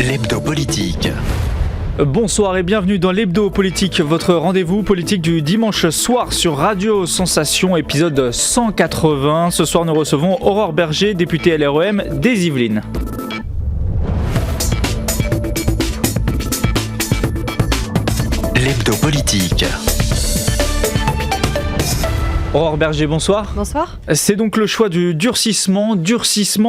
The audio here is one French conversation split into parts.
L'hebdo politique. Bonsoir et bienvenue dans l'hebdo politique, votre rendez-vous politique du dimanche soir sur Radio Sensation, épisode 180. Ce soir nous recevons Aurore Berger, députée LREM des Yvelines. L'hebdo politique. Aurore Berger, bonsoir. Bonsoir. C'est donc le choix du durcissement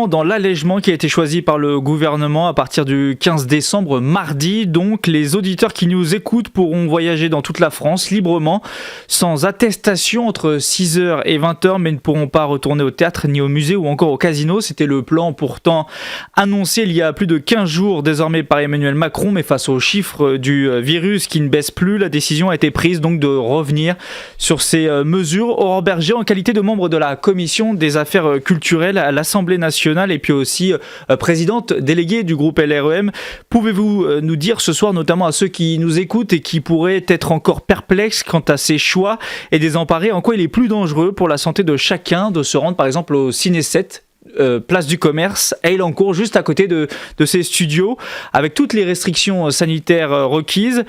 dans l'allègement qui a été choisi par le gouvernement à partir du 15 décembre, mardi. Donc les auditeurs qui nous écoutent pourront voyager dans toute la France librement, sans attestation entre 6h et 20h, mais ne pourront pas retourner au théâtre, ni au musée ou encore au casino. C'était le plan pourtant annoncé il y a plus de 15 jours désormais par Emmanuel Macron, mais face aux chiffres du virus qui ne baissent plus, la décision a été prise donc de revenir sur ces mesures. Aurore Berger, en qualité de membre de la commission des affaires culturelles à l'Assemblée nationale et puis aussi présidente déléguée du groupe LREM, pouvez-vous nous dire ce soir, notamment à ceux qui nous écoutent et qui pourraient être encore perplexes quant à ces choix et désemparés, en quoi il est plus dangereux pour la santé de chacun de se rendre par exemple au Ciné 7 place du commerce à Elancourt, juste à côté de ces studios, avec toutes les restrictions sanitaires requises,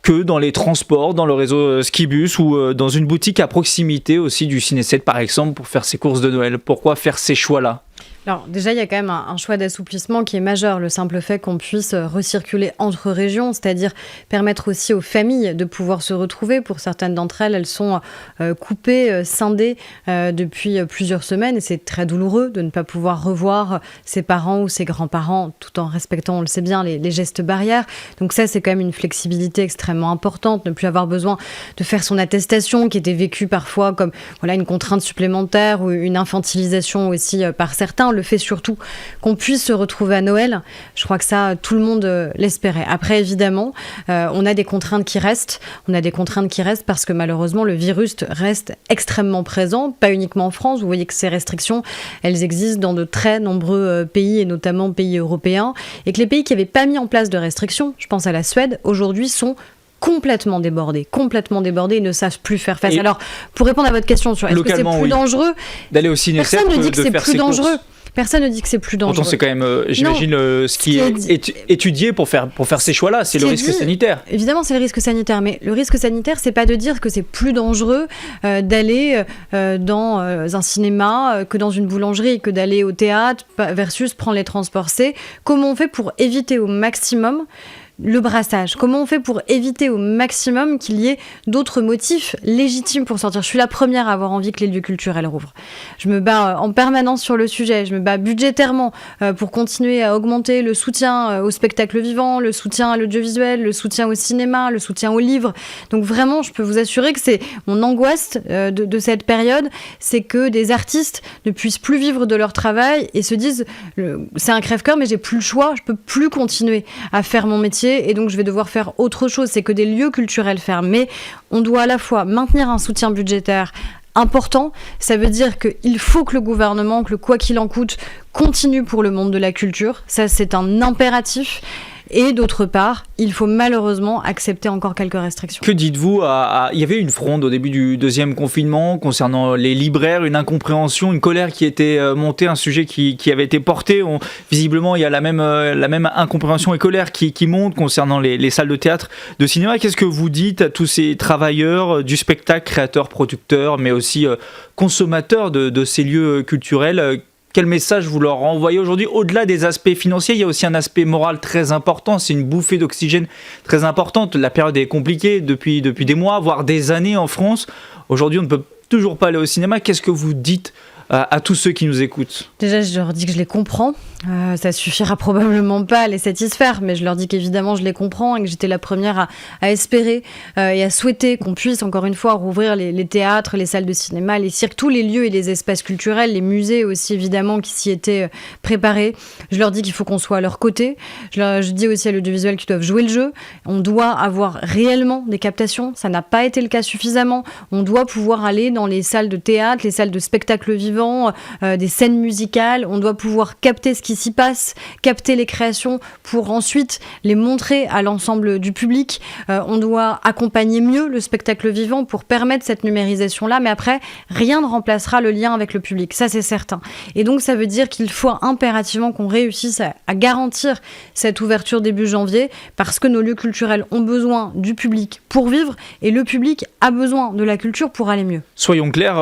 que dans les transports, dans le réseau Skibus ou dans une boutique à proximité aussi du Ciné 7 par exemple pour faire ses courses de Noël. Pourquoi faire ces choix-là ? Alors déjà, il y a quand même un choix d'assouplissement qui est majeur, le simple fait qu'on puisse recirculer entre régions, c'est-à-dire permettre aussi aux familles de pouvoir se retrouver. Pour certaines d'entre elles, elles sont coupées, scindées depuis plusieurs semaines et c'est très douloureux de ne pas pouvoir revoir ses parents ou ses grands-parents tout en respectant, on le sait bien, les gestes barrières. Donc ça, c'est quand même une flexibilité extrêmement importante, ne plus avoir besoin de faire son attestation qui était vécue parfois comme une contrainte supplémentaire ou une infantilisation aussi par certains. Le fait surtout qu'on puisse se retrouver à Noël, je crois que ça, tout le monde l'espérait. Après, évidemment, on a des contraintes qui restent. On a des contraintes qui restent parce que malheureusement, le virus reste extrêmement présent, pas uniquement en France. Vous voyez que ces restrictions, elles existent dans de très nombreux pays et notamment pays européens. Et que les pays qui n'avaient pas mis en place de restrictions, je pense à la Suède, aujourd'hui sont complètement débordés et ne savent plus faire face. Alors, pour répondre à votre question sur est-ce que c'est plus dangereux d'aller au ciné, personne ne dit que c'est plus dangereux. Personne ne dit que c'est plus dangereux. Pourtant, c'est quand même, j'imagine, ce qui est étudié pour faire ces choix-là. C'est le risque sanitaire. Évidemment, c'est le risque sanitaire. Mais le risque sanitaire, c'est pas de dire que c'est plus dangereux d'aller dans un cinéma que dans une boulangerie, que d'aller au théâtre versus prendre les transports. C'est comment on fait pour éviter au maximum le brassage. Comment on fait pour éviter au maximum qu'il y ait d'autres motifs légitimes pour sortir ? Je suis la première à avoir envie que les lieux culturels rouvrent. Je me bats en permanence sur le sujet. Je me bats budgétairement pour continuer à augmenter le soutien au spectacle vivant, le soutien à l'audiovisuel, le soutien au cinéma, le soutien aux livres. Donc vraiment, je peux vous assurer que c'est mon angoisse de cette période, c'est que des artistes ne puissent plus vivre de leur travail et se disent c'est un crève-cœur, mais j'ai plus le choix, je peux plus continuer à faire mon métier. Et donc je vais devoir faire autre chose, c'est que des lieux culturels ferment. Mais on doit à la fois maintenir un soutien budgétaire important, ça veut dire qu'il faut que le gouvernement, que le quoi qu'il en coûte, continue pour le monde de la culture. Ça, c'est un impératif. Et d'autre part, il faut malheureusement accepter encore quelques restrictions. Que dites-vous il y avait une fronde au début du deuxième confinement concernant les libraires, une incompréhension, une colère qui était montée, un sujet qui avait été porté. Visiblement, il y a la même incompréhension et colère qui monte concernant les salles de théâtre, de cinéma. Qu'est-ce que vous dites à tous ces travailleurs du spectacle, créateurs, producteurs, mais aussi consommateurs de ces lieux culturels ? Quel message vous leur envoyez aujourd'hui ? Au-delà des aspects financiers, il y a aussi un aspect moral très important. C'est une bouffée d'oxygène très importante. La période est compliquée depuis des mois, voire des années en France. Aujourd'hui, on ne peut toujours pas aller au cinéma. Qu'est-ce que vous dites à tous ceux qui nous écoutent ? Déjà, je leur dis que je les comprends. Ça suffira probablement pas à les satisfaire, mais je leur dis qu'évidemment je les comprends et que j'étais la première à espérer et à souhaiter qu'on puisse encore une fois rouvrir les théâtres, les salles de cinéma, les cirques, tous les lieux et les espaces culturels, les musées aussi évidemment qui s'y étaient préparés. Je leur dis qu'il faut qu'on soit à leur côté. Je dis aussi à l'audiovisuel qu'ils doivent jouer le jeu. On doit avoir réellement des captations. Ça n'a pas été le cas suffisamment. On doit pouvoir aller dans les salles de théâtre, les salles de spectacle vivant vivant, des scènes musicales. On doit pouvoir capter ce qui s'y passe, capter les créations pour ensuite les montrer à l'ensemble du public. On doit accompagner mieux le spectacle vivant pour permettre cette numérisation-là. Mais après, rien ne remplacera le lien avec le public. Ça, c'est certain. Et donc, ça veut dire qu'il faut impérativement qu'on réussisse à garantir cette ouverture début janvier parce que nos lieux culturels ont besoin du public pour vivre et le public a besoin de la culture pour aller mieux. Soyons clairs,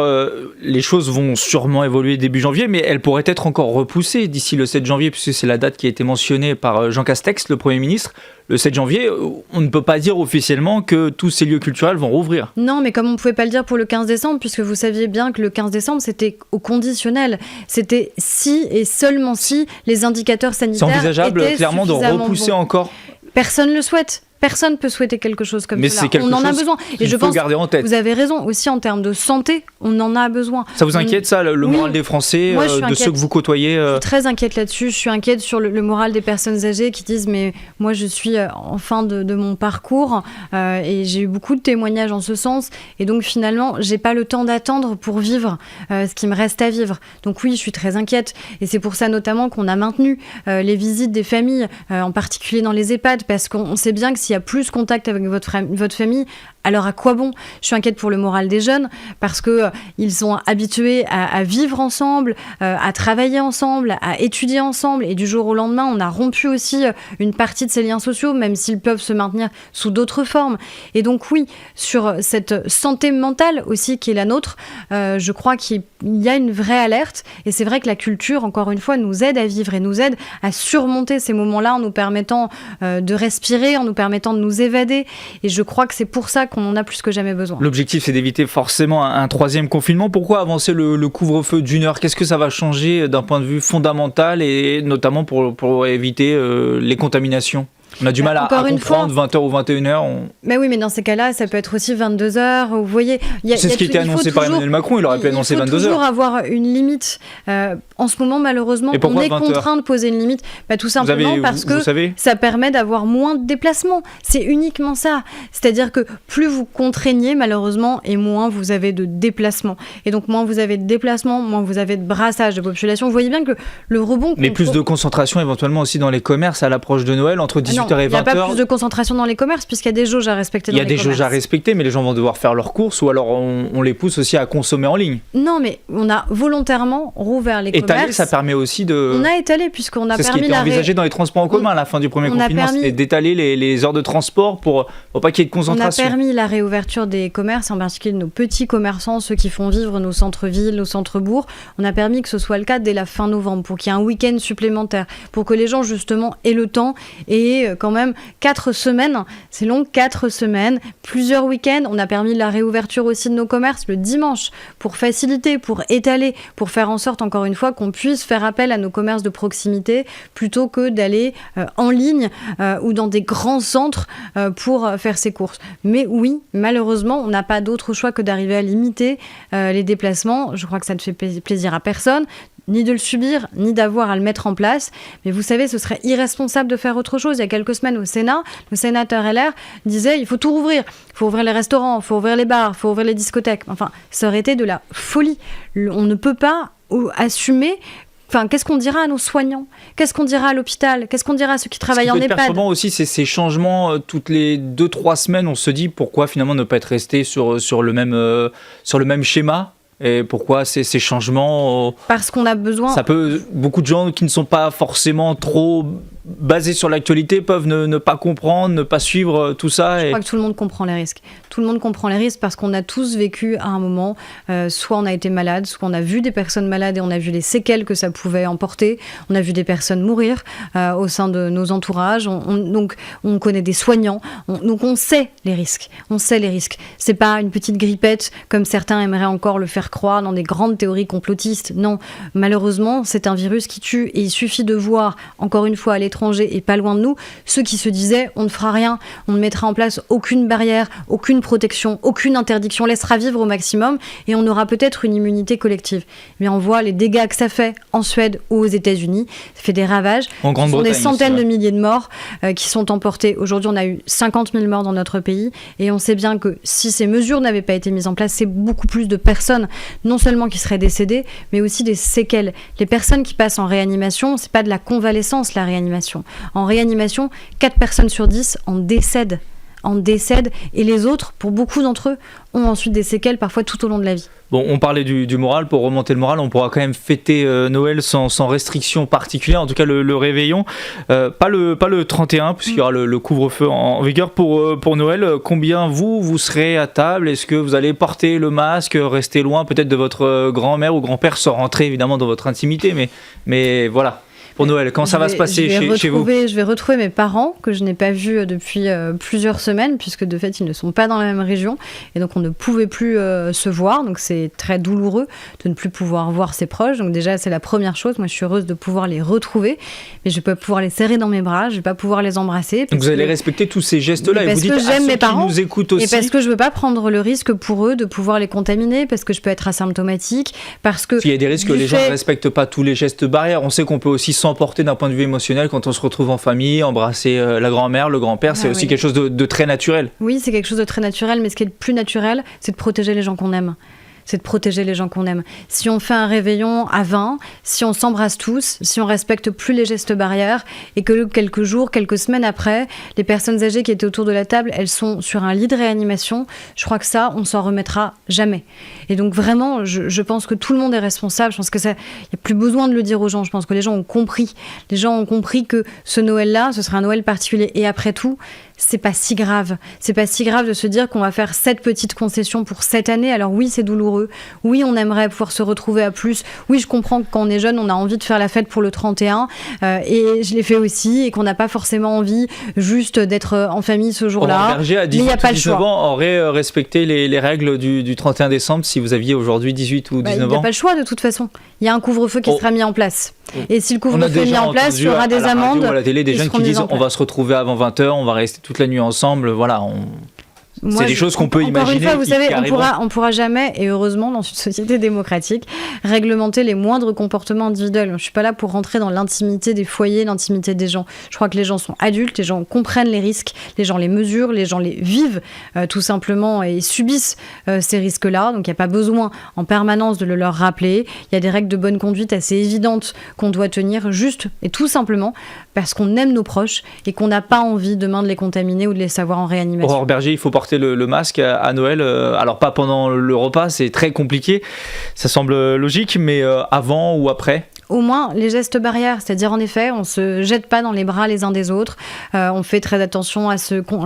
les choses vont sûrement évoluer début janvier, mais elles pourraient être encore repoussées d'ici le 7 janvier, puisque c'est la date qui a été mentionnée par Jean Castex, le Premier ministre. Le 7 janvier, on ne peut pas dire officiellement que tous ces lieux culturels vont rouvrir. Non, mais comme on ne pouvait pas le dire pour le 15 décembre, puisque vous saviez bien que le 15 décembre, c'était au conditionnel. C'était si et seulement si les indicateurs sanitaires c'est envisageable étaient clairement de repousser bons. encore. Personne ne le souhaite. Personne peut souhaiter quelque chose comme cela. On en a besoin. Et je pense garder en tête. Vous avez raison. Aussi en termes de santé, on en a besoin. Ça vous inquiète ça, le moral des Français, de ceux que vous côtoyez Je suis très inquiète là-dessus. Je suis inquiète sur le moral des personnes âgées qui disent mais moi je suis en fin de mon parcours et j'ai eu beaucoup de témoignages en ce sens. Et donc finalement, j'ai pas le temps d'attendre pour vivre ce qui me reste à vivre. Donc oui, je suis très inquiète. Et c'est pour ça notamment qu'on a maintenu les visites des familles, en particulier dans les EHPAD, parce qu'on sait bien que s'il y a plus contact avec votre famille, alors à quoi bon ? Je suis inquiète pour le moral des jeunes parce que ils sont habitués à vivre ensemble, à travailler ensemble, à étudier ensemble, et du jour au lendemain, on a rompu aussi une partie de ces liens sociaux, même s'ils peuvent se maintenir sous d'autres formes. Et donc oui, sur cette santé mentale aussi qui est la nôtre, je crois qu'il y a une vraie alerte, et c'est vrai que la culture, encore une fois, nous aide à vivre et nous aide à surmonter ces moments-là en nous permettant de respirer, en nous permettant de nous évader, et je crois que c'est pour ça qu'on en a plus que jamais besoin. L'objectif, c'est d'éviter forcément un troisième confinement. Pourquoi avancer le couvre-feu d'1 heure ? Qu'est-ce que ça va changer d'un point de vue fondamental et notamment pour éviter les contaminations ? On a du mal à comprendre 20h ou 21h. Mais oui, mais dans ces cas-là, ça peut être aussi 22h. Vous voyez, c'est ce qui était annoncé par Emmanuel Macron. Il aurait pu annoncer 22h. Il faut toujours avoir une limite. En ce moment, malheureusement, on est contraint de poser une limite. Tout simplement parce que ça permet d'avoir moins de déplacements. C'est uniquement ça. C'est-à-dire que plus vous contraignez, malheureusement, et moins vous avez de déplacements. Et donc, moins vous avez de déplacements, moins vous avez de brassage de population. Vous voyez bien que le rebond... Mais plus de concentration éventuellement aussi dans les commerces à l'approche de Noël, entre 18h et 20h. Il n'y a pas plus de concentration dans les commerces puisqu'il y a des jauges à respecter dans les commerces. Il y a des jauges à respecter, mais les gens vont devoir faire leurs courses ou alors on les pousse aussi à consommer en ligne. Non, mais on a volontairement rouvert les commerces. Étaler, ça permet aussi de... On a étalé puisqu'on a permis... C'est ce qui était envisagé dans les transports en commun à la fin du premier confinement, c'était d'étaler les heures de transport pour pas qu'il y ait de concentration. On a permis la réouverture des commerces, en particulier de nos petits commerçants, ceux qui font vivre nos centres-villes, nos centres-bourgs. On a permis que ce soit le cas dès la fin novembre, pour qu'il y ait un week-end supplémentaire, pour que les gens justement aient le temps et quand même 4 semaines, c'est long, 4 semaines, plusieurs week-ends. On a permis la réouverture aussi de nos commerces le dimanche pour faciliter, pour étaler, pour faire en sorte, encore une fois, qu'on puisse faire appel à nos commerces de proximité plutôt que d'aller en ligne ou dans des grands centres pour faire ses courses. Mais oui, malheureusement, on n'a pas d'autre choix que d'arriver à limiter les déplacements. Je crois que ça ne fait plaisir à personne, ni de le subir, ni d'avoir à le mettre en place. Mais vous savez, ce serait irresponsable de faire autre chose. Il y a quelques semaines au Sénat, le sénateur LR disait il faut tout rouvrir. Il faut ouvrir les restaurants, il faut ouvrir les bars, il faut ouvrir les discothèques. Enfin, ça aurait été de la folie. On ne peut pas assumer... Enfin, qu'est-ce qu'on dira à nos soignants ? Qu'est-ce qu'on dira à l'hôpital ? Qu'est-ce qu'on dira à ceux qui travaillent en EHPAD ? Ce qui est perturbant aussi, c'est ces changements toutes les 2-3 semaines. On se dit pourquoi finalement ne pas être resté sur le même schéma ? Et pourquoi ces changements Parce qu'on a besoin... Beaucoup de gens qui ne sont pas forcément trop basés sur l'actualité peuvent ne pas comprendre, ne pas suivre tout ça. Je crois que tout le monde comprend les risques. Tout le monde comprend les risques parce qu'on a tous vécu à un moment, soit on a été malade, soit on a vu des personnes malades et on a vu les séquelles que ça pouvait emporter. On a vu des personnes mourir au sein de nos entourages. Donc on connaît des soignants. Donc on sait les risques. On sait les risques. C'est pas une petite grippette comme certains aimeraient encore le faire croire dans des grandes théories complotistes. Non, malheureusement, c'est un virus qui tue et il suffit de voir, encore une fois, à l'étranger, l'étranger et pas loin de nous, ceux qui se disaient on ne fera rien, on ne mettra en place aucune barrière, aucune protection, aucune interdiction, on laissera vivre au maximum et on aura peut-être une immunité collective. Mais on voit les dégâts que ça fait en Suède ou aux États-Unis, ça fait des ravages. En Grande-Bretagne, ce sont des centaines de milliers de morts qui sont emportés. Aujourd'hui, on a eu 50 000 morts dans notre pays et on sait bien que si ces mesures n'avaient pas été mises en place, c'est beaucoup plus de personnes, non seulement qui seraient décédées, mais aussi des séquelles. Les personnes qui passent en réanimation, c'est pas de la convalescence, la réanimation. En réanimation, 4 personnes sur 10 en décèdent et les autres, pour beaucoup d'entre eux, ont ensuite des séquelles parfois tout au long de la vie. Bon, on parlait du moral. Pour remonter le moral, on pourra quand même fêter Noël sans restriction particulière, en tout cas le réveillon. Pas le 31, puisqu'il y aura le couvre-feu en vigueur pour Noël. Combien vous serez à table? Est-ce que vous allez porter le masque, rester loin peut-être de votre grand-mère ou grand-père, sans rentrer évidemment dans votre intimité, mais voilà. Pour Noël, comment ça va se passer chez vous? Je vais retrouver mes parents que je n'ai pas vus depuis plusieurs semaines, puisque de fait ils ne sont pas dans la même région et donc on ne pouvait plus se voir, donc c'est très douloureux de ne plus pouvoir voir ses proches. Donc déjà c'est la première chose, moi je suis heureuse de pouvoir les retrouver, mais je ne vais pas pouvoir les serrer dans mes bras, je ne vais pas pouvoir les embrasser. Donc vous allez respecter tous ces gestes-là et vous dites à ceux qui nous écoutent aussi. Et parce que je ne veux pas prendre le risque pour eux de pouvoir les contaminer, parce que je peux être asymptomatique, parce que... Il y a des risques que les gens ne respectent pas tous les gestes barrières, on sait qu'on peut aussi s'emporter d'un point de vue émotionnel quand on se retrouve en famille, embrasser la grand-mère, le grand-père, c'est aussi quelque chose de très naturel. Oui, c'est quelque chose de très naturel, mais ce qui est le plus naturel, c'est de protéger les gens qu'on aime. C'est de protéger les gens qu'on aime. Si on fait un réveillon à 20, si on s'embrasse tous, si on respecte plus les gestes barrières et que quelques jours, quelques semaines après, les personnes âgées qui étaient autour de la table, elles sont sur un lit de réanimation, je crois que ça, on s'en remettra jamais. Et donc vraiment, je pense que tout le monde est responsable. Je pense que ça, il n'y a plus besoin de le dire aux gens. Je pense que les gens ont compris. Les gens ont compris que ce Noël-là, ce sera un Noël particulier. Et après tout, c'est pas si grave. C'est pas si grave de se dire qu'on va faire cette petite concession pour cette année. Alors oui, c'est douloureux. Oui, on aimerait pouvoir se retrouver à plus. Oui, je comprends que quand on est jeune, on a envie de faire la fête pour le 31. Et je l'ai fait aussi. Et qu'on n'a pas forcément envie juste d'être en famille ce jour-là. Aurore Berger, à 18 ans, aurait respecté les règles du 31 décembre si vous aviez aujourd'hui 18 ou 19 ans. Il n'y a pas le choix de toute façon. Il y a un couvre-feu qui sera mis en place. Et si le couvre-feu est mis en place, il y aura des amendes. À la télé, des jeunes qui disent on va se retrouver avant 20h, on va rester toute la nuit ensemble. Voilà, c'est des choses qu'on peut imaginer. Encore une fois, vous savez, on pourra jamais, et heureusement dans une société démocratique, réglementer les moindres comportements individuels. Je ne suis pas là pour rentrer dans l'intimité des foyers, l'intimité des gens. Je crois que les gens sont adultes, les gens comprennent les risques, les gens les mesurent, les gens les vivent tout simplement et subissent ces risques-là. Donc il n'y a pas besoin en permanence de le leur rappeler. Il y a des règles de bonne conduite assez évidentes qu'on doit tenir juste et tout simplement parce qu'on aime nos proches et qu'on n'a pas envie demain de les contaminer ou de les savoir en réanimation. Aurore Berger, il faut porter le masque à Noël, alors pas pendant le repas, c'est très compliqué, ça semble logique, mais avant ou après? Au moins les gestes barrières, c'est-à-dire en effet, on se jette pas dans les bras les uns des autres, on fait très attention à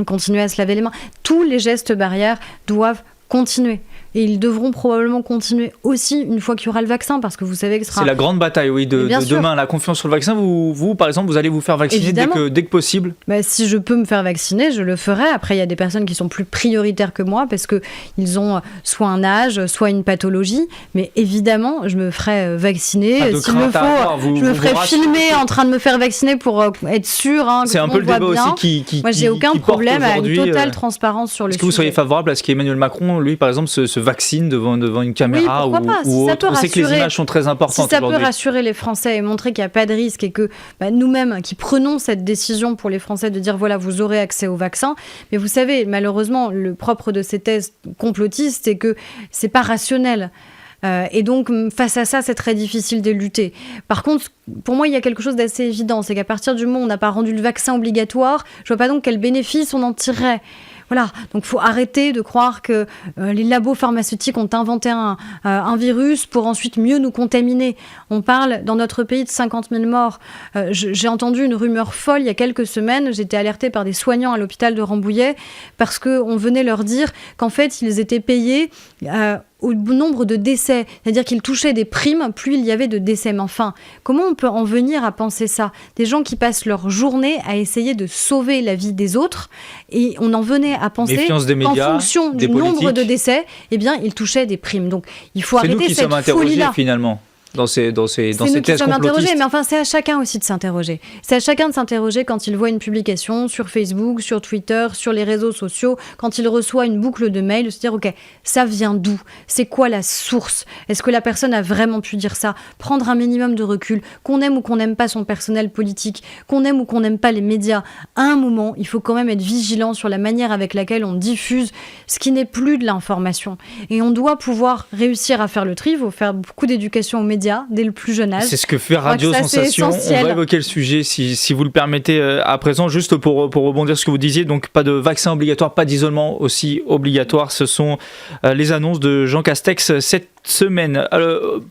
continuer à se laver les mains. Tous les gestes barrières doivent continuer. Et ils devront probablement continuer aussi une fois qu'il y aura le vaccin, parce que vous savez que ce sera... C'est la grande bataille, oui, de demain, la confiance sur le vaccin. Vous, par exemple, vous allez vous faire vacciner dès que possible? Si je peux me faire vacciner, je le ferai. Après, il y a des personnes qui sont plus prioritaires que moi, parce qu'ils ont soit un âge, soit une pathologie. Mais évidemment, je me ferai vacciner. S'il le faut, je me ferai filmer en train de me faire vacciner pour être sûr. C'est un peu le débat aussi qui moi, j'ai aucun problème à une totale transparence sur le sujet. Est-ce que vous soyez favorable à ce qu'Emmanuel Macron, lui, par exemple, se vaccine devant une caméra ou autre? On sait que les images sont très importantes aujourd'hui. Si ça peut rassurer les Français et montrer qu'il n'y a pas de risque et que nous-mêmes qui prenons cette décision pour les Français de dire voilà, vous aurez accès au vaccin. Mais vous savez, malheureusement, le propre de ces thèses complotistes, c'est que c'est pas rationnel. Et donc, face à ça, c'est très difficile de lutter. Par contre, pour moi, il y a quelque chose d'assez évident, c'est qu'à partir du moment où on n'a pas rendu le vaccin obligatoire, je vois pas donc quel bénéfice on en tirerait. Voilà, donc il faut arrêter de croire que les labos pharmaceutiques ont inventé un virus pour ensuite mieux nous contaminer. On parle dans notre pays de 50 000 morts. J'ai entendu une rumeur folle il y a quelques semaines. J'étais alertée par des soignants à l'hôpital de Rambouillet parce qu'on venait leur dire qu'en fait, ils étaient payés au nombre de décès. C'est-à-dire qu'ils touchaient des primes, plus il y avait de décès. Mais enfin, comment on peut en venir à penser ça? Des gens qui passent leur journée à essayer de sauver la vie des autres, et on en venait à penser qu'en fonction du nombre de décès, eh bien, ils touchaient des primes. Donc, il faut arrêter cette folie-là. Finalement. dans ces nous thèses qui sommes interrogés, complotistes. mais enfin c'est à chacun aussi de s'interroger. C'est à chacun de s'interroger quand il voit une publication sur Facebook, sur Twitter, sur les réseaux sociaux, quand il reçoit une boucle de mails, de se dire ok, ça vient d'où ? C'est quoi la source ? Est-ce que la personne a vraiment pu dire ça ? Prendre un minimum de recul, qu'on aime ou qu'on n'aime pas son personnel politique, qu'on aime ou qu'on n'aime pas les médias, à un moment, il faut quand même être vigilant sur la manière avec laquelle on diffuse ce qui n'est plus de l'information. Et on doit pouvoir réussir à faire le tri, il faut faire beaucoup d'éducation aux médias dès le plus jeune âge. C'est ce que fait Radio ça, c'est Sensation. On essentiel. va évoquer le sujet si vous le permettez à présent. Juste pour rebondir sur ce que vous disiez, donc pas de vaccin obligatoire, pas d'isolement aussi obligatoire. Ce sont les annonces de Jean Castex cette semaine.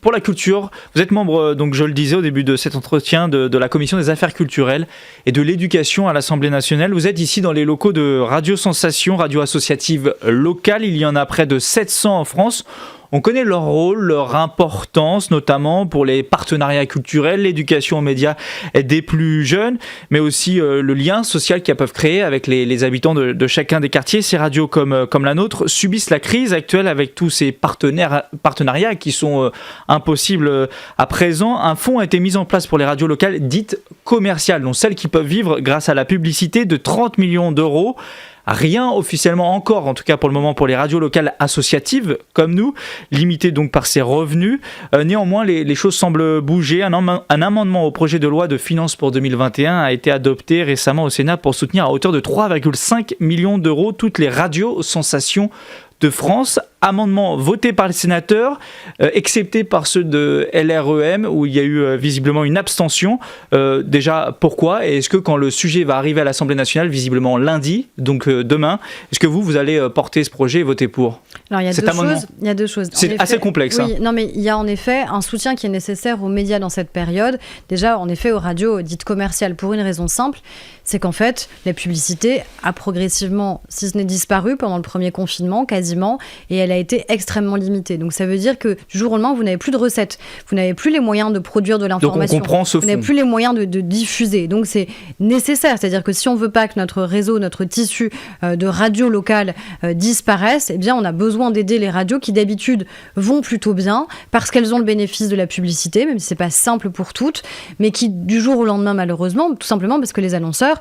Pour la culture, vous êtes membre, donc je le disais au début de cet entretien, de la Commission des affaires culturelles et de l'éducation à l'Assemblée nationale. Vous êtes ici dans les locaux de Radio Sensation, radio associative locale. Il y en a près de 700 en France. On connaît leur rôle, leur importance, notamment pour les partenariats culturels, l'éducation aux médias des plus jeunes, mais aussi le lien social qu'elles peuvent créer avec les habitants de chacun des quartiers. Ces radios comme la nôtre subissent la crise actuelle avec tous ces partenariats qui sont impossibles à présent. Un fonds a été mis en place pour les radios locales dites commerciales, donc celles qui peuvent vivre grâce à la publicité de 30 millions d'euros. Rien officiellement encore, en tout cas pour le moment, pour les radios locales associatives comme nous, limitées donc par ces revenus. Néanmoins, les choses semblent bouger. Un amendement au projet de loi de finances pour 2021 a été adopté récemment au Sénat pour soutenir à hauteur de 3,5 millions d'euros toutes les radios sensations de France. Amendement voté par les sénateurs, excepté par ceux de LREM, où il y a eu visiblement une abstention. Déjà, pourquoi ? Et est-ce que quand le sujet va arriver à l'Assemblée nationale, visiblement lundi, donc demain, est-ce que vous allez porter ce projet et voter pour ? Alors, il y a deux choses. C'est assez complexe. Oui, non, mais il y a en effet un soutien qui est nécessaire aux médias dans cette période. Déjà, en effet, aux radios dites commerciales, pour une raison simple, c'est qu'en fait, la publicité a progressivement, si ce n'est disparu pendant le premier confinement, quasiment, et elle a été extrêmement limitée. Donc ça veut dire que du jour au lendemain, vous n'avez plus de recettes, vous n'avez plus les moyens de produire de l'information, donc on comprend ce vous n'avez plus les moyens de diffuser. Donc c'est nécessaire, c'est-à-dire que si on ne veut pas que notre réseau, notre tissu de radios locales disparaisse, eh bien on a besoin d'aider les radios qui d'habitude vont plutôt bien parce qu'elles ont le bénéfice de la publicité, même si c'est pas simple pour toutes, mais qui du jour au lendemain malheureusement, tout simplement parce que les annonceurs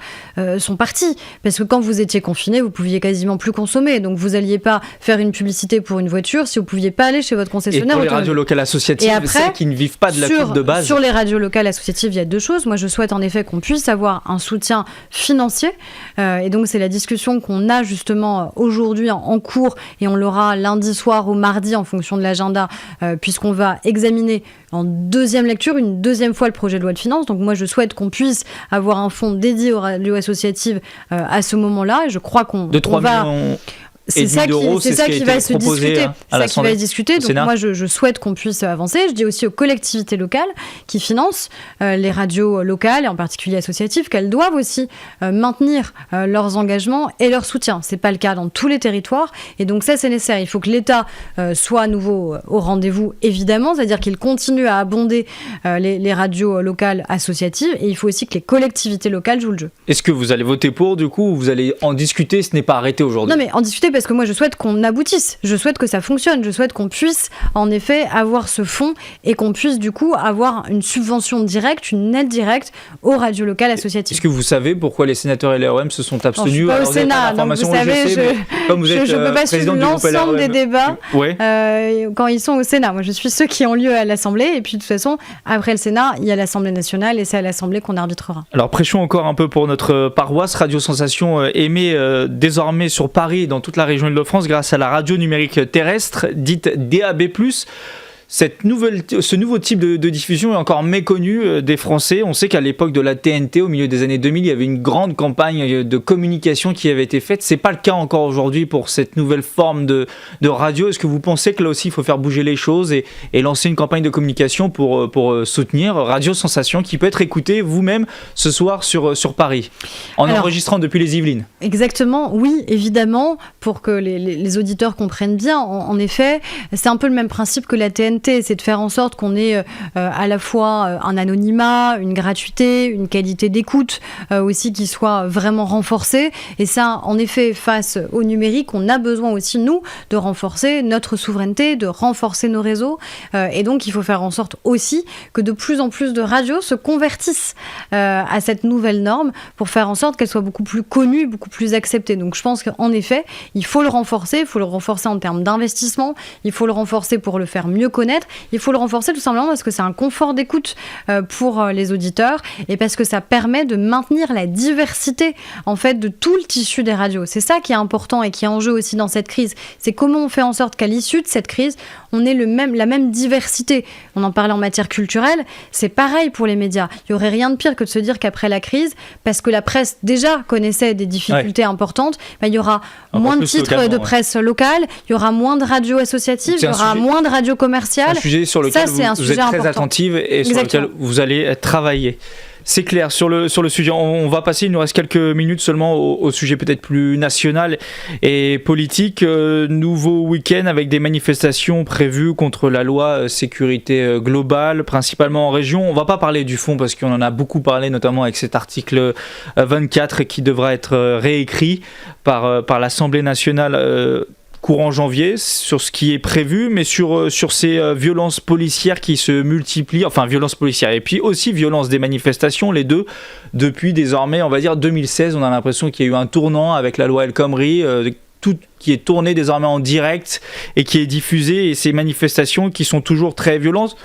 sont partis. Parce que quand vous étiez confinés, vous pouviez quasiment plus consommer, donc vous n'alliez pas faire une publicité pour une voiture si vous ne pouviez pas aller chez votre concessionnaire. Et pour les radios locales associatives, celles qui ne vivent pas de la pub de base. Sur les radios locales associatives, il y a deux choses. Moi, je souhaite en effet qu'on puisse avoir un soutien financier. Et donc, c'est la discussion qu'on a justement aujourd'hui en cours et on l'aura lundi soir ou mardi en fonction de l'agenda, puisqu'on va examiner en deuxième lecture, une deuxième fois le projet de loi de finances. Donc moi, je souhaite qu'on puisse avoir un fonds dédié aux radios associatives à ce moment-là. Et je crois qu'on de 3 millions... C'est ça qui va se discuter. Donc moi, je souhaite qu'on puisse avancer. Je dis aussi aux collectivités locales qui financent les radios locales, et en particulier associatives, qu'elles doivent aussi maintenir leurs engagements et leur soutien. C'est pas le cas dans tous les territoires. Et donc ça, c'est nécessaire. Il faut que l'État soit à nouveau au rendez-vous, évidemment. C'est-à-dire qu'il continue à abonder les radios locales associatives. Et il faut aussi que les collectivités locales jouent le jeu. Est-ce que vous allez voter pour, du coup, ou vous allez en discuter ? Ce n'est pas arrêté aujourd'hui. Non, mais en discuter parce que moi, je souhaite qu'on aboutisse. Je souhaite que ça fonctionne. Je souhaite qu'on puisse, en effet, avoir ce fonds et qu'on puisse, du coup, avoir une subvention directe, une aide directe aux radios locales associatives. Est-ce que vous savez pourquoi les sénateurs LREM se sont abstenus ? Je ne suis pas au Sénat, donc vous savez, je ne peux pas suivre l'ensemble des débats quand ils sont au Sénat. Moi, je suis ceux qui ont lieu à l'Assemblée. Et puis, de toute façon, après le Sénat, il y a l'Assemblée nationale et c'est à l'Assemblée qu'on arbitrera. Alors, prêchons encore un peu pour notre paroisse. Radio Sensation émet désormais sur Paris et dans toute la région Île-de-France grâce à la radio numérique terrestre, dite DAB+. Ce nouveau type de diffusion est encore méconnu des Français. On sait qu'à l'époque de la TNT, au milieu des années 2000, il y avait une grande campagne de communication qui avait été faite. C'est pas le cas encore aujourd'hui pour cette nouvelle forme de radio. Est-ce que vous pensez que là aussi, il faut faire bouger les choses et lancer une campagne de communication pour soutenir Radio Sensation qui peut être écoutée vous-même ce soir sur Paris, enregistrant depuis les Yvelines? Exactement, oui, évidemment, pour que les auditeurs comprennent bien. En effet, c'est un peu le même principe que la TNT. souveraineté, c'est de faire en sorte qu'on ait à la fois un anonymat, une gratuité, une qualité d'écoute aussi qui soit vraiment renforcée. Et ça, en effet, face au numérique, on a besoin aussi, nous, de renforcer notre souveraineté, de renforcer nos réseaux. Et donc, il faut faire en sorte aussi que de plus en plus de radios se convertissent à cette nouvelle norme pour faire en sorte qu'elle soit beaucoup plus connue, beaucoup plus acceptée. Donc, je pense qu'en effet, il faut le renforcer en termes d'investissement, il faut le renforcer pour le faire mieux connaître, il faut le renforcer tout simplement parce que c'est un confort d'écoute pour les auditeurs et parce que ça permet de maintenir la diversité en fait de tout le tissu des radios. C'est ça qui est important et qui est en jeu aussi dans cette crise. C'est comment on fait en sorte qu'à l'issue de cette crise, on ait la même diversité. On en parlait en matière culturelle, c'est pareil pour les médias. Il n'y aurait rien de pire que de se dire qu'après la crise, parce que la presse déjà connaissait des difficultés importantes, il y aura moins de titres de presse locale, il y aura moins de radios associatives, il y aura moins de radios commerciales. C'est un sujet sur lequel vous êtes très important. attentive et sur lequel vous allez travailler. C'est clair, sur le sujet, on va passer, il nous reste quelques minutes seulement au sujet peut-être plus national et politique. Nouveau week-end avec des manifestations prévues contre la loi sécurité globale, principalement en région. On ne va pas parler du fond parce qu'on en a beaucoup parlé, notamment avec cet article 24 qui devra être réécrit par l'Assemblée nationale courant janvier sur ce qui est prévu, mais sur ces violences policières qui se multiplient, enfin violences policières et puis aussi violences des manifestations, les deux, depuis désormais, on va dire 2016, on a l'impression qu'il y a eu un tournant avec la loi El Khomri, tout qui est tourné désormais en direct et qui est diffusé, et ces manifestations qui sont toujours très violentes.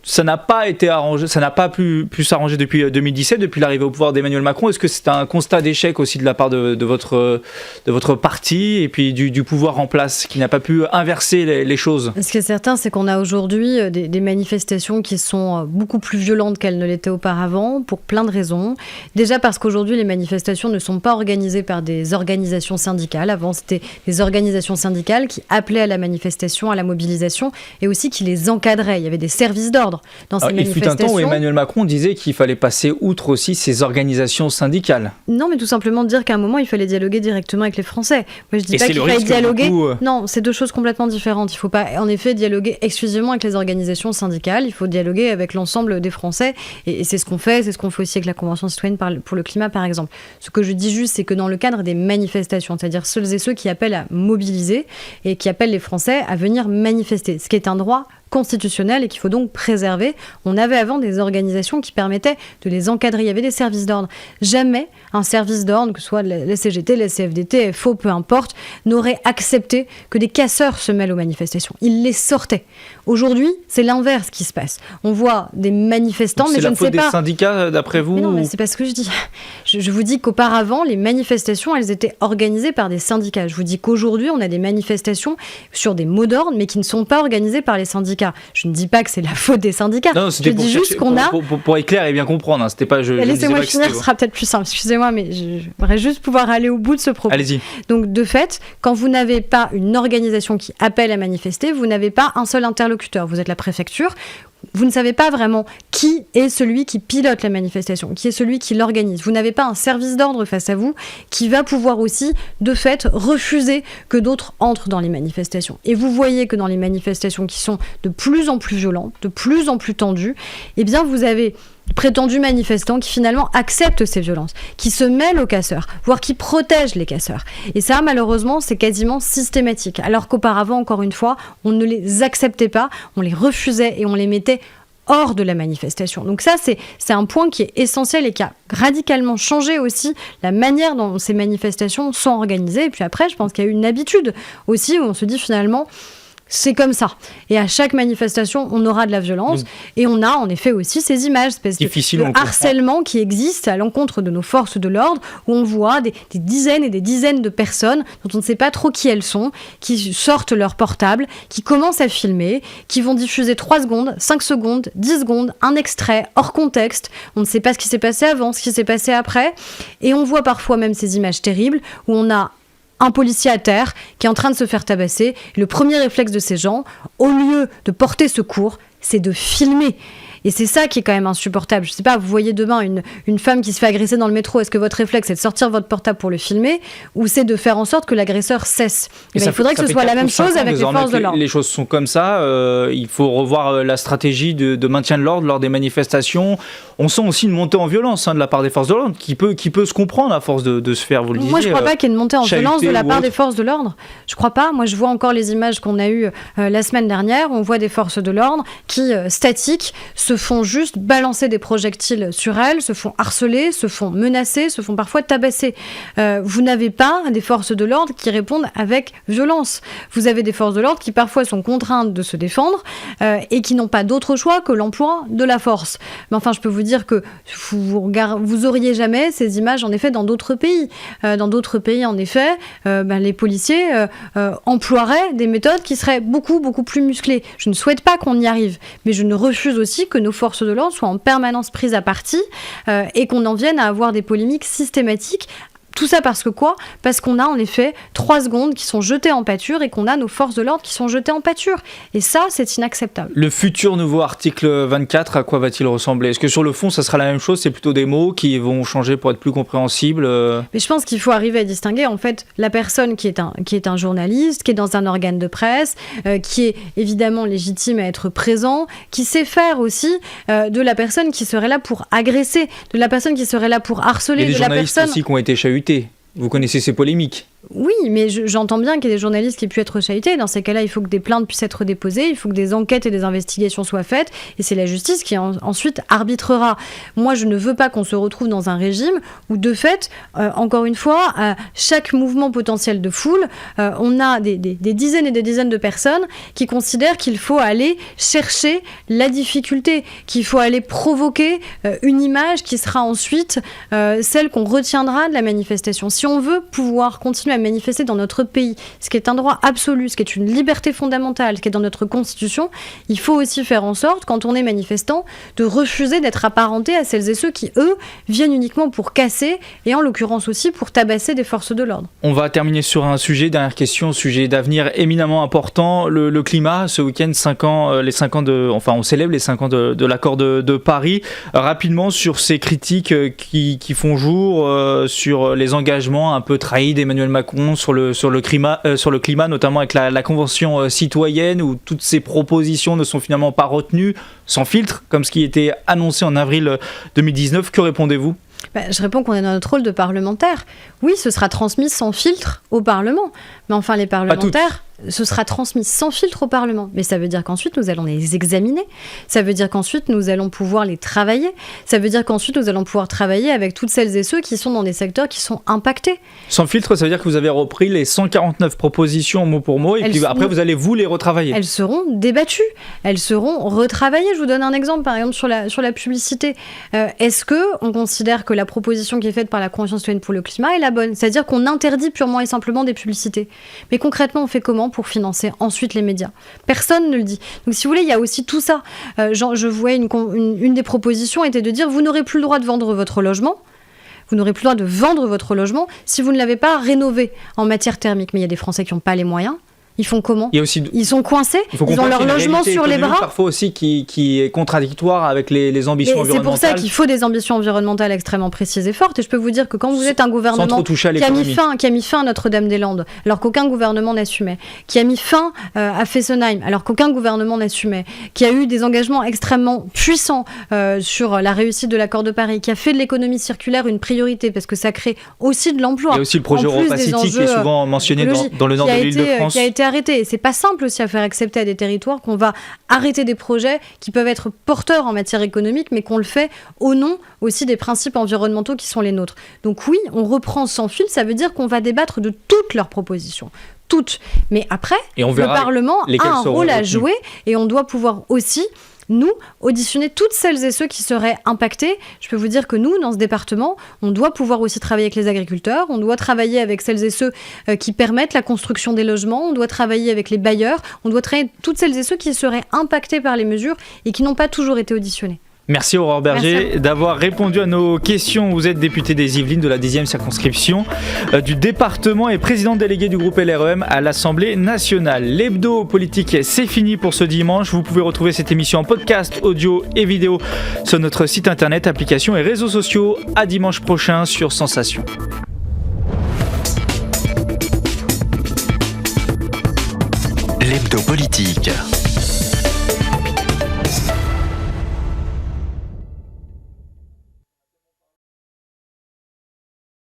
Ça n'a pas été arrangé, ça n'a pas pu s'arranger depuis 2017, depuis l'arrivée au pouvoir d'Emmanuel Macron. Est-ce que c'est un constat d'échec aussi de la part de votre parti et puis du pouvoir en place qui n'a pas pu inverser les choses? Ce qui est certain, c'est qu'on a aujourd'hui des manifestations qui sont beaucoup plus violentes qu'elles ne l'étaient auparavant, pour plein de raisons. Déjà parce qu'aujourd'hui, les manifestations ne sont pas organisées par des organisations syndicales. Avant, c'était des organisations syndicales qui appelaient à la manifestation, à la mobilisation, et aussi qui les encadraient. Il y avait des services d'ordre dans ces manifestations. Il fut un temps où Emmanuel Macron disait qu'il fallait passer outre aussi ces organisations syndicales. Non, mais tout simplement dire qu'à un moment, il fallait dialoguer directement avec les Français. Moi, je dis pas qu'il fallait dialoguer. Non, c'est deux choses complètement différentes. Il ne faut pas, en effet, dialoguer exclusivement avec les organisations syndicales. Il faut dialoguer avec l'ensemble des Français. Et c'est ce qu'on fait. C'est ce qu'on fait aussi avec la Convention citoyenne pour le climat, par exemple. Ce que je dis juste, c'est que dans le cadre des manifestations, c'est-à-dire celles et ceux qui appellent à mobiliser et qui appellent les Français à venir manifester, ce qui est un droit constitutionnel et qu'il faut donc préserver. On avait avant des organisations qui permettaient de les encadrer. Il y avait des services d'ordre. Jamais un service d'ordre, que ce soit la CGT, la CFDT, FO, peu importe, n'aurait accepté que des casseurs se mêlent aux manifestations. Ils les sortaient. Aujourd'hui, c'est l'inverse qui se passe. On voit des manifestants, donc mais je ne sais pas... C'est la faute des syndicats, d'après vous? Mais non, mais c'est pas ce que je dis. Je vous dis qu'auparavant, les manifestations, elles étaient organisées par des syndicats. Je vous dis qu'aujourd'hui, on a des manifestations sur des mots d'ordre, mais qui ne sont pas organisées par les syndicats. Je ne dis pas que c'est la faute des syndicats. Non, je dis juste qu'on a... Pour être clair et bien comprendre, hein. C'était pas... Laissez-moi finir, ce sera peut-être plus simple. Excusez-moi, mais je voudrais juste pouvoir aller au bout de ce propos. Allez-y. Donc, de fait, quand vous n'avez pas une organisation qui appelle à manifester, vous n'avez pas un seul interlocuteur. Vous êtes la préfecture. Vous ne savez pas vraiment qui est celui qui pilote la manifestation, qui est celui qui l'organise. Vous n'avez pas un service d'ordre face à vous qui va pouvoir aussi, de fait, refuser que d'autres entrent dans les manifestations. Et vous voyez que dans les manifestations qui sont de plus en plus violentes, de plus en plus tendues, eh bien, vous avez prétendus manifestants qui finalement acceptent ces violences, qui se mêlent aux casseurs, voire qui protègent les casseurs. Et ça, malheureusement, c'est quasiment systématique. Alors qu'auparavant, encore une fois, on ne les acceptait pas, on les refusait et on les mettait hors de la manifestation. Donc ça, c'est un point qui est essentiel et qui a radicalement changé aussi la manière dont ces manifestations sont organisées. Et puis après, je pense qu'il y a eu une habitude aussi où on se dit finalement... C'est comme ça. Et à chaque manifestation, on aura de la violence. Et on a en effet aussi ces images, le harcèlement qui existe à l'encontre de nos forces de l'ordre, où on voit des dizaines et des dizaines de personnes dont on ne sait pas trop qui elles sont, qui sortent leur portable, qui commencent à filmer, qui vont diffuser 3 secondes, 5 secondes, 10 secondes, un extrait hors contexte. On ne sait pas ce qui s'est passé avant, ce qui s'est passé après. Et on voit parfois même ces images terribles où on a un policier à terre qui est en train de se faire tabasser. Le premier réflexe de ces gens, au lieu de porter secours, c'est de filmer. Et c'est ça qui est quand même insupportable. Je sais pas, vous voyez demain une femme qui se fait agresser dans le métro, est-ce que votre réflexe c'est de sortir votre portable pour le filmer ou c'est de faire en sorte que l'agresseur cesse? Il faudrait que ce soit la même chose avec les forces de l'ordre. Les choses sont comme ça, il faut revoir la stratégie de maintien de l'ordre lors des manifestations. On sent aussi une montée en violence de la part des forces de l'ordre qui peut se comprendre à force de se faire, vous le disiez. Moi je crois pas qu'il y ait une montée en violence de la part des forces de l'ordre. Je crois pas. Moi je vois encore les images qu'on a eues la semaine dernière. On voit des forces de l'ordre qui, statiques, se font juste balancer des projectiles sur elles, se font harceler, se font menacer, se font parfois tabasser. Vous n'avez pas des forces de l'ordre qui répondent avec violence. Vous avez des forces de l'ordre qui parfois sont contraintes de se défendre et qui n'ont pas d'autre choix que l'emploi de la force. Mais enfin, je peux vous dire que vous auriez jamais ces images en effet dans d'autres pays. Dans d'autres pays, en effet, les policiers emploieraient des méthodes qui seraient beaucoup, beaucoup plus musclées. Je ne souhaite pas qu'on y arrive, mais je ne refuse aussi que nos forces de l'ordre soient en permanence prises à partie et qu'on en vienne à avoir des polémiques systématiques. Tout ça parce que quoi ? Parce qu'on a en effet 3 secondes qui sont jetées en pâture et qu'on a nos forces de l'ordre qui sont jetées en pâture. Et ça, c'est inacceptable. Le futur nouveau article 24, à quoi va-t-il ressembler ? Est-ce que sur le fond, ça sera la même chose ? C'est plutôt des mots qui vont changer pour être plus compréhensibles Mais je pense qu'il faut arriver à distinguer en fait la personne qui est un journaliste, qui est dans un organe de presse, qui est évidemment légitime à être présent, qui sait faire aussi de la personne qui serait là pour agresser, de la personne qui serait là pour harceler, de la personne... Il y a des journalistes aussi qui ont été chahutés. Vous connaissez ces polémiques ? Oui, mais j'entends bien qu'il y ait des journalistes qui aient pu être chahutés. Dans ces cas-là, il faut que des plaintes puissent être déposées, il faut que des enquêtes et des investigations soient faites, et c'est la justice qui ensuite arbitrera. Moi, je ne veux pas qu'on se retrouve dans un régime où, de fait, encore une fois, à chaque mouvement potentiel de foule, on a des dizaines et des dizaines de personnes qui considèrent qu'il faut aller chercher la difficulté, qu'il faut aller provoquer une image qui sera ensuite celle qu'on retiendra de la manifestation. Si on veut pouvoir continuer à manifester dans notre pays, ce qui est un droit absolu, ce qui est une liberté fondamentale, ce qui est dans notre constitution, il faut aussi faire en sorte, quand on est manifestant, de refuser d'être apparenté à celles et ceux qui, eux, viennent uniquement pour casser et en l'occurrence aussi pour tabasser des forces de l'ordre. On va terminer sur un sujet, dernière question, sujet d'avenir éminemment important, le climat. Ce week-end, 5 ans, on célèbre les 5 ans de l'accord de Paris. Rapidement sur ces critiques qui font jour, sur les engagements un peu trahis d'Emmanuel Macron sur le climat, notamment avec la Convention citoyenne, où toutes ces propositions ne sont finalement pas retenues, sans filtre, comme ce qui était annoncé en avril 2019. Que répondez-vous ? Je réponds qu'on est dans notre rôle de parlementaire. Oui, ce sera transmis sans filtre au Parlement. Mais enfin, les parlementaires... Ce sera transmis sans filtre au Parlement. Mais ça veut dire qu'ensuite, nous allons les examiner. Ça veut dire qu'ensuite, nous allons pouvoir les travailler. Ça veut dire qu'ensuite, nous allons pouvoir travailler avec toutes celles et ceux qui sont dans des secteurs qui sont impactés. Sans filtre, ça veut dire que vous avez repris les 149 propositions mot pour mot et puis après, vous allez les retravailler. Elles seront débattues. Elles seront retravaillées. Je vous donne un exemple, par exemple, sur la publicité. Est-ce qu'on considère que la proposition qui est faite par la Convention citoyenne pour le climat est la bonne ? C'est-à-dire qu'on interdit purement et simplement des publicités. Mais concrètement, on fait comment pour financer ensuite les médias? Personne ne le dit. Donc si vous voulez, il y a aussi tout ça. Je voyais une des propositions était de dire vous n'aurez plus le droit de vendre votre logement. Vous n'aurez plus le droit de vendre votre logement si vous ne l'avez pas rénové en matière thermique. Mais il y a des Français qui n'ont pas les moyens. Ils font comment ? Ils sont coincés, ils ont leur logement sur les bras. Parfois aussi qui est contradictoire avec les ambitions environnementales. C'est pour ça qu'il faut des ambitions environnementales extrêmement précises et fortes. Et je peux vous dire que quand vous êtes un gouvernement qui a mis fin à Notre-Dame-des-Landes, alors qu'aucun gouvernement n'assumait, qui a mis fin à Fessenheim, alors qu'aucun gouvernement n'assumait, qui a eu des engagements extrêmement puissants sur la réussite de l'accord de Paris, qui a fait de l'économie circulaire une priorité parce que ça crée aussi de l'emploi. Il y a aussi le projet Europacity qui est souvent mentionné dans le nord de l'Île-de-France. Qui a été arrêté. Et c'est pas simple aussi à faire accepter à des territoires qu'on va arrêter des projets qui peuvent être porteurs en matière économique, mais qu'on le fait au nom aussi des principes environnementaux qui sont les nôtres. Donc oui, on reprend sans fil, ça veut dire qu'on va débattre de toutes leurs propositions. Toutes. Mais après, le Parlement a un rôle à jouer et on doit pouvoir aussi nous, auditionner toutes celles et ceux qui seraient impactés. Je peux vous dire que nous, dans ce département, on doit pouvoir aussi travailler avec les agriculteurs, on doit travailler avec celles et ceux qui permettent la construction des logements, on doit travailler avec les bailleurs, on doit travailler avec toutes celles et ceux qui seraient impactés par les mesures et qui n'ont pas toujours été auditionnés. Merci Aurore Berger d'avoir répondu à nos questions. Vous êtes député des Yvelines de la 10e circonscription du département et président délégué du groupe LREM à l'Assemblée nationale. L'hebdo politique, c'est fini pour ce dimanche. Vous pouvez retrouver cette émission en podcast, audio et vidéo sur notre site internet, applications et réseaux sociaux. À dimanche prochain sur Sensation. L'hebdo politique.